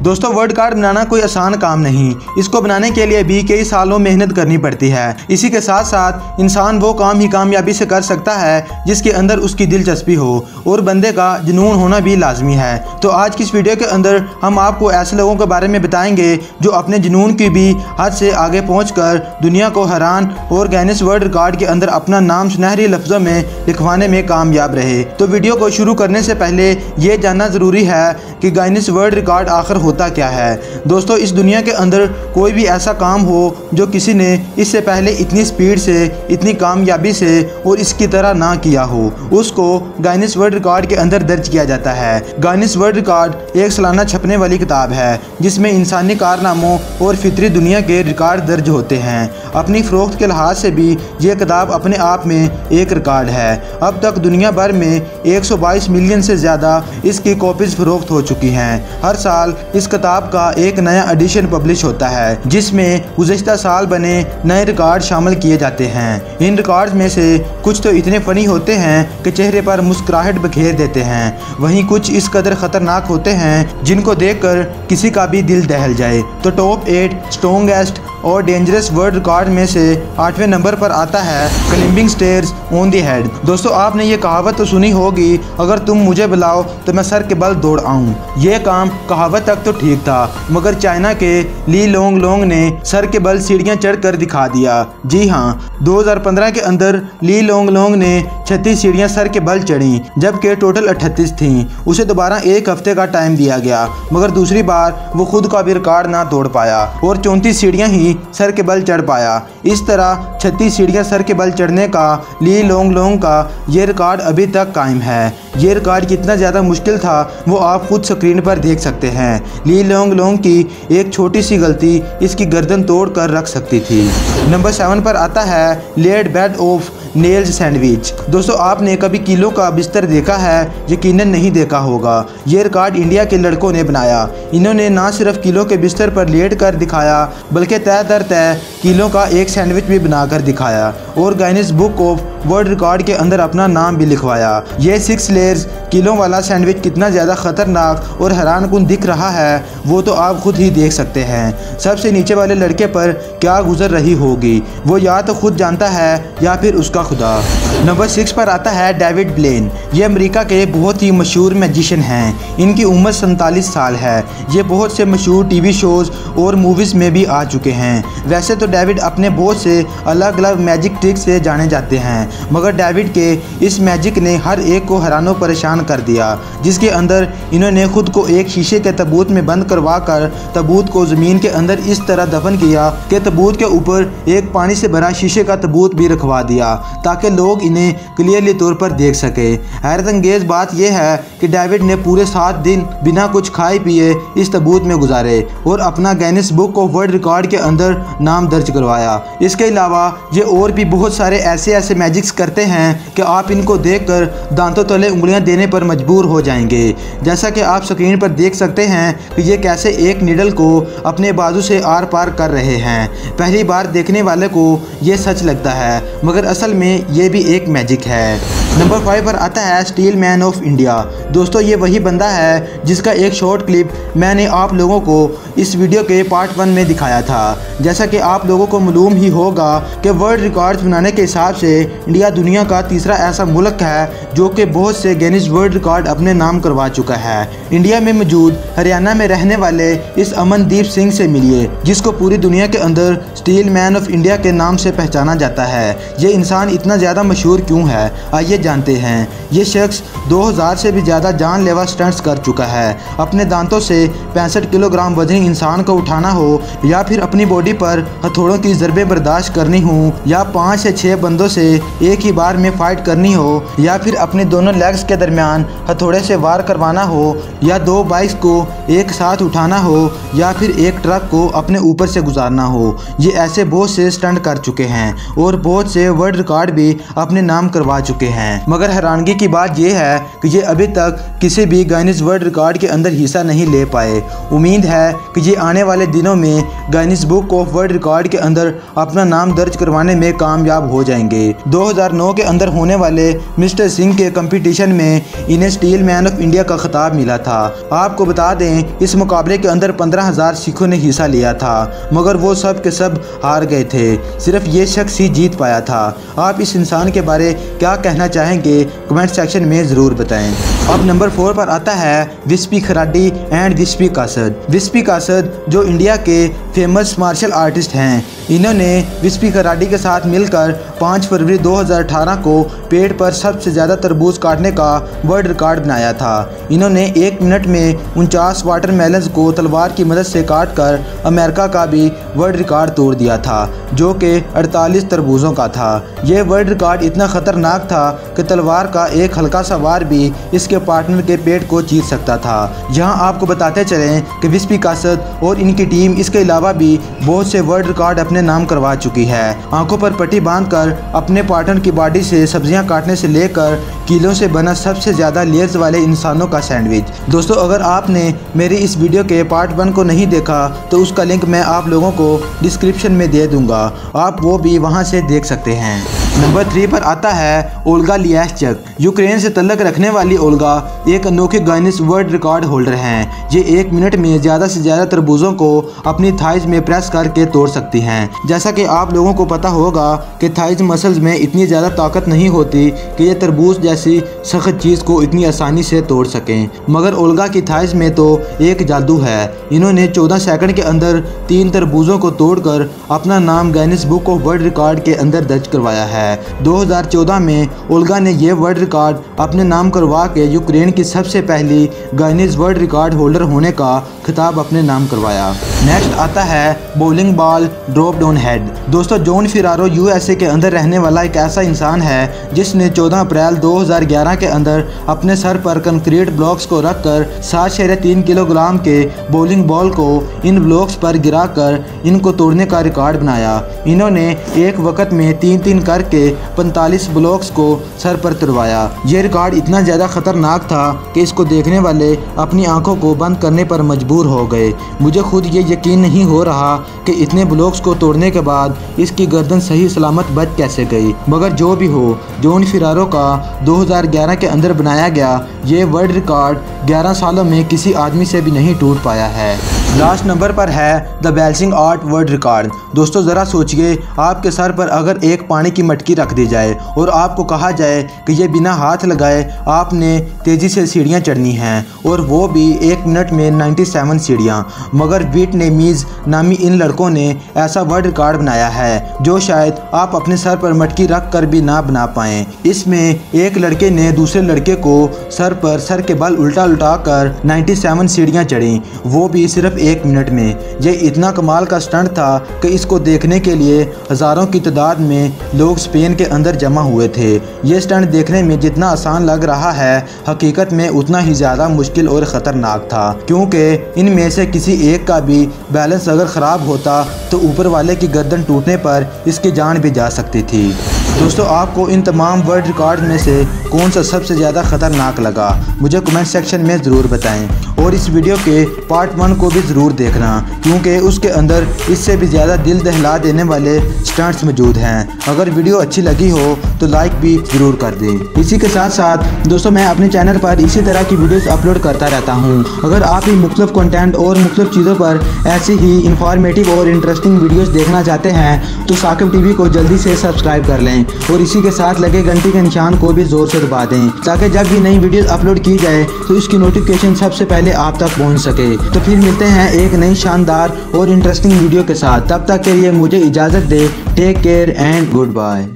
दोस्तों world record बनाना कोई आसान काम नहीं, इसको बनाने के लिए भी कई सालों मेहनत करनी पड़ती है। इसी के साथ साथ इंसान वो काम ही कामयाबी से कर सकता है जिसके अंदर उसकी दिलचस्पी हो और बंदे का जुनून होना भी लाजमी है। तो आज की इस वीडियो के अंदर हम आपको ऐसे लोगों के बारे में बताएंगे जो अपने जुनून की भी हद से आगे पहुंचकर दुनिया को हैरान और गिनीज वर्ल्ड रिकॉर्ड के अंदर अपना नाम सुनहरी लफ्जों में लिखवाने में कामयाब रहे। तो वीडियो को शुरू करने से पहले ये जानना ज़रूरी है कि गिनीज वर्ल्ड रिकॉर्ड आखिर होता क्या है। दोस्तों इस दुनिया के अंदर कोई भी ऐसा काम हो जो किसी ने इससे पहले इतनी स्पीड से, इतनी कामयाबी से और इसकी तरह ना किया हो, उसको गिनीज वर्ल्ड रिकॉर्ड के अंदर दर्ज किया जाता है। गिनीज वर्ल्ड रिकॉर्ड एक सालाना छपने वाली किताब है जिसमें इंसानी कारनामों और फितरी दुनिया के रिकॉर्ड दर्ज होते हैं। अपनी फ़रोख्त के लिहाज से भी ये किताब अपने आप में एक रिकॉर्ड है। अब तक दुनिया भर में 122 मिलियन से ज़्यादा इसकी कॉपीज़ फ़रोख्त हो चुकी हैं। हर साल इस किताब का एक नया एडिशन पब्लिश होता है जिसमें गुज़श्ता साल बने नए रिकॉर्ड शामिल किए जाते हैं। इन रिकॉर्ड्स में से कुछ तो इतने फ़नी होते हैं कि चेहरे पर मुस्कुराहट बखेर देते हैं, वहीं कुछ इस कदर ख़तरनाक होते हैं जिनको देखकर किसी का भी दिल दहल जाए। तो टॉप 8 स्ट्रॉन्गेस्ट और डेंजरस वर्ल्ड रिकॉर्ड में से 8वें नंबर पर आता है climbing stairs on the head. दोस्तों आपने ये कहावत तो सुनी होगी, अगर तुम मुझे बुलाओ तो मैं सर के बल दौड़ आऊँ। ये काम कहावत तक तो ठीक था, मगर चाइना के ली लोंग लोंग ने सर के बल सीढ़ियाँ चढ़ कर दिखा दिया। जी हाँ, 2015 के अंदर ली लोंग लोंग ने 36 सीढ़ियाँ सर के बल चढ़ी, जबकि टोटल 38 थीं। उसे दोबारा एक हफ्ते का टाइम दिया गया, मगर दूसरी बार वो खुद का भी रिकॉर्ड ना तोड़ पाया और 34 सीढ़ियाँ ही सर के बल चढ़ पाया। इस तरह 36 सीढ़ियाँ सर के बल चढ़ने का ली लोंग लोंग का ये रिकॉर्ड अभी तक कायम है। ये रिकॉर्ड कितना ज़्यादा मुश्किल था वो आप खुद स्क्रीन पर देख सकते हैं। ली लोंग लोंग की एक छोटी सी गलती इसकी गर्दन तोड़ कर रख सकती थी। नंबर 7 पर आता है laid bed of nails sandwich. दोस्तों आपने कभी किलो का बिस्तर देखा है? यकीनन नहीं देखा होगा। ये रिकॉर्ड इंडिया के लड़कों ने बनाया। इन्होंने ना सिर्फ किलो के बिस्तर पर लेट कर दिखाया बल्कि तय दर तय किलो का एक सैंडविच भी बनाकर दिखाया और Guinness book of world record के अंदर अपना नाम भी लिखवाया। ये 6 लेयर्स किलो वाला सैंडविच कितना ज़्यादा ख़तरनाक और हैरानकुन दिख रहा है वो तो आप खुद ही देख सकते हैं। सबसे नीचे वाले लड़के पर क्या गुजर रही होगी वो या तो खुद जानता है या फिर उसका खुदा। नंबर 6 पर आता है डेविड ब्लेन। ये अमेरिका के बहुत ही मशहूर मैजिशियन हैं। इनकी उम्र 47 साल है। ये बहुत से मशहूर टीवी शोज़ और मूवीज़ में भी आ चुके हैं। वैसे तो डेविड अपने बहुत से अलग अलग मैजिक ट्रिक से जाने जाते हैं, मगर डेविड के इस मैजिक ने हर एक को हैरान और परेशान कर दिया, जिसके अंदर इन्होंने खुद को एक शीशे के तबूत में बंद करवा कर तबूत को ज़मीन के अंदर इस तरह दफन किया कि तबूत के ऊपर एक पानी से भरा शीशे का तबूत भी रखवा दिया ताकि लोग इन्हें क्लियरली तौर पर देख सके। हैरत अंगेज बात यह है कि डेविड ने पूरे 7 दिन बिना कुछ खाए पिए इस तबूत में गुजारे और अपना Guinness book of world record के अंदर नाम दर्ज करवाया। इसके अलावा ये और भी बहुत सारे ऐसे मैजिक्स करते हैं कि आप इनको देखकर दांतों तले उंगलियां देने पर मजबूर हो जाएंगे। जैसा कि आप स्क्रीन पर देख सकते हैं कि ये कैसे एक निडल को अपने बाजू से आर पार कर रहे हैं। पहली बार देखने वाले को ये सच लगता है, मगर असल में ये भी एक मैजिक है। नंबर 5 पर आता है स्टील मैन ऑफ इंडिया। दोस्तों ये वही बंदा है जिसका एक शॉर्ट क्लिप मैंने आप लोगों को इस वीडियो के पार्ट 1 में दिखाया था। जैसा कि आप लोगों को मालूम ही होगा कि वर्ल्ड रिकॉर्ड्स बनाने के हिसाब से इंडिया दुनिया का तीसरा ऐसा मुल्क है जो कि बहुत से गिनीज वर्ल्ड रिकॉर्ड अपने नाम करवा चुका है। इंडिया में मौजूद हरियाणा में रहने वाले इस अमनदीप सिंह से मिलिए, जिसको पूरी दुनिया के अंदर स्टील मैन ऑफ इंडिया के नाम से पहचाना जाता है। ये इंसान इतना ज़्यादा मशहूर क्यों है आइए जानते हैं। ये शख्स 2000 से भी ज़्यादा जानलेवा स्टंट्स कर चुका है। अपने दांतों से 65 किलोग्राम वजनी इंसान को उठाना हो या फिर अपनी बॉडी पर हथौड़ों की ज़रबें बर्दाश्त करनी हो या 5 से 6 बंदों से एक ही बार में फाइट करनी हो या फिर अपने दोनों लेग्स के दरमियान हथौड़े से वार करवाना हो या 2 बाइक्स को एक साथ उठाना हो या फिर एक ट्रक को अपने ऊपर से गुजारना हो। ये ऐसे बहुत से स्टंट कर चुके हैं और बहुत से वर्ल्ड रिकॉर्ड भी अपने नाम करवा चुके हैं। हैं। मगर हैरानगी की बात यह है कि ये अभी तक किसी भी गिनीज वर्ल्ड रिकॉर्ड के अंदर हिस्सा नहीं ले पाए। उम्मीद है कि ये आने वाले दिनों में Guinness book of world record के अंदर अपना नाम दर्ज करवाने में कामयाब हो जाएंगे। 2009 के अंदर होने वाले मिस्टर सिंह के कंपटीशन में इन्हें स्टील मैन ऑफ इंडिया का खिताब मिला था। आपको बता दें, इस मुकाबले के अंदर 15,000 सिखों ने हिस्सा लिया था, मगर वो सब के सब हार गए थे। सिर्फ ये शख्स ही जीत पाया था। आप इस इंसान के बारे क्या कहना चाहेंगे, कमेंट सेक्शन में ज़रूर बताएं। अब नंबर 4 पर आता है विस्पी खराडी एंड विस्पी कासद। विस्पी कासद जो इंडिया के फेमस मार्शल आर्टिस्ट हैं, इन्होंने विस्पी खराडी के साथ मिलकर 5 फरवरी 2018 को पेट पर सबसे ज़्यादा तरबूज काटने का वर्ल्ड रिकॉर्ड बनाया था। इन्होंने 1 मिनट में 49 वाटरमेलन्स को तलवार की मदद से काटकर अमेरिका का भी वर्ल्ड रिकॉर्ड तोड़ दिया था, जो कि 48 तरबूजों का था। यह वर्ल्ड रिकॉर्ड इतना ख़तरनाक था कि तलवार का एक हल्का सा वार भी इसके पार्टनर के पेट को चीर सकता था। यहाँ आपको बताते चलें कि विस्पी कासद और इनकी टीम इसके अलावा भी बहुत से वर्ल्ड रिकॉर्ड अपने नाम करवा चुकी है। आंखों पर पट्टी बांधकर अपने पार्टनर की बॉडी से सब्जियां काटने से लेकर किलो से बना सबसे ज़्यादा लेयर्स वाले इंसानों का सैंडविच। दोस्तों, अगर आपने मेरी इस वीडियो के पार्ट 1 को नहीं देखा तो उसका लिंक मैं आप लोगों को डिस्क्रिप्शन में दे दूंगा, आप वो भी वहां से देख सकते हैं। नंबर 3 पर आता है ओल्गा लियाश्चक। यूक्रेन से तल्लक रखने वाली ओल्गा एक अनोखे गिनीज वर्ल्ड रिकॉर्ड होल्डर हैं। ये 1 मिनट में ज़्यादा से ज़्यादा तरबूजों को अपनी थाइज में प्रेस करके तोड़ सकती हैं। जैसा कि आप लोगों को पता होगा कि थाइज मसल्स में इतनी ज़्यादा ताकत नहीं होती कि ये तरबूज जैसी सख्त चीज़ को इतनी आसानी से तोड़ सकें, मगर ओल्गा की थाइज में तो एक जादू है। इन्होंने 14 सेकंड के अंदर 3 तरबूजों को तोड़कर अपना नाम Guinness book of world record के अंदर दर्ज करवाया है। 2014 में ओल्गा ने यह वर्ल्ड रिकॉर्ड अपने नाम करवा के यूक्रेन की सबसे पहली गिनीज वर्ल्ड रिकॉर्ड होल्डर होने का खिताब अपने नाम करवाया। नेक्स्ट आता है bowling ball drop down head. दोस्तों, जॉन फिरारो यूएसए के अंदर रहने वाला एक ऐसा इंसान है जिसने 14 अप्रैल 2011 के अंदर अपने सर पर कंक्रीट ब्लॉक्स को रखकर 7.3 किलोग्राम के बॉलिंग बॉल को इन ब्लॉक्स पर गिराकर इनको तोड़ने का रिकॉर्ड बनाया। इन्होंने एक वक्त में 3-3 करके 45 ब्लॉक्स को सर पर तुड़वाया। ये रिकॉर्ड इतना ज़्यादा खतरनाक था कि इसको देखने वाले अपनी आंखों को बंद करने पर मजबूर हो गए। मुझे खुद ये यकीन नहीं हो रहा कि इतने ब्लॉक्स को तोड़ने के बाद इसकी गर्दन सही सलामत बच कैसे गई। मगर जो भी हो, जॉन फिरारो का 2011 के अंदर बनाया गया ये वर्ल्ड रिकॉर्ड 11 सालों में किसी आदमी से भी नहीं टूट पाया है। लास्ट नंबर पर है the balancing art world record. दोस्तों, ज़रा सोचिए, आपके सर पर अगर एक पानी की मटकी रख दी जाए और आपको कहा जाए कि ये बिना हाथ लगाए आपने तेज़ी से सीढ़ियाँ चढ़नी हैं, और वो भी 1 मिनट में 97 सीढ़ियाँ। मगर वियतनामीज नामी इन लड़कों ने ऐसा वर्ल्ड रिकॉर्ड बनाया है जो शायद आप अपने सर पर मटकी रख कर भी ना बना पाएँ। इसमें एक लड़के ने दूसरे लड़के को सर के बल उल्टा कर 97 सीढ़ियाँ चढ़ी, वो भी सिर्फ 1 मिनट में। ये इतना कमाल का स्टंट था कि इसको देखने के लिए हज़ारों की तादाद में लोग स्पेन के अंदर जमा हुए थे। ये स्टंट देखने में जितना आसान लग रहा है, हकीकत में उतना ही ज़्यादा मुश्किल और ख़तरनाक था, क्योंकि इनमें से किसी एक का भी बैलेंस अगर ख़राब होता तो ऊपर वाले की गर्दन टूटने पर इसकी जान भी जा सकती थी। दोस्तों, आपको इन तमाम वर्ल्ड रिकॉर्ड में से कौन सा सबसे ज़्यादा ख़तरनाक लगा, मुझे कमेंट सेक्शन में ज़रूर बताएं। और इस वीडियो के पार्ट 1 को भी ज़रूर देखना, क्योंकि उसके अंदर इससे भी ज़्यादा दिल दहला देने वाले स्टंट्स मौजूद हैं। अगर वीडियो अच्छी लगी हो तो लाइक भी ज़रूर कर दें। इसी के साथ साथ दोस्तों, मैं अपने चैनल पर इसी तरह की वीडियोस अपलोड करता रहता हूं। अगर आप भी मुख्तलिफ कंटेंट और मुख्तलिफ चीज़ों पर ऐसी ही इंफॉर्मेटिव और इंटरेस्टिंग वीडियोस देखना चाहते हैं तो साकिब टीवी को जल्दी से सब्सक्राइब कर लें और इसी के साथ लगे घंटी के निशान को भी ज़ोर से दबा दें, ताकि जब भी नई वीडियोस अपलोड की जाए तो इसकी नोटिफिकेशन सबसे पहले आप तक पहुंच सके। तो फिर मिलते हैं एक नई शानदार और इंटरेस्टिंग वीडियो के साथ। तब तक के लिए मुझे इजाज़त दे। Take care and good bye.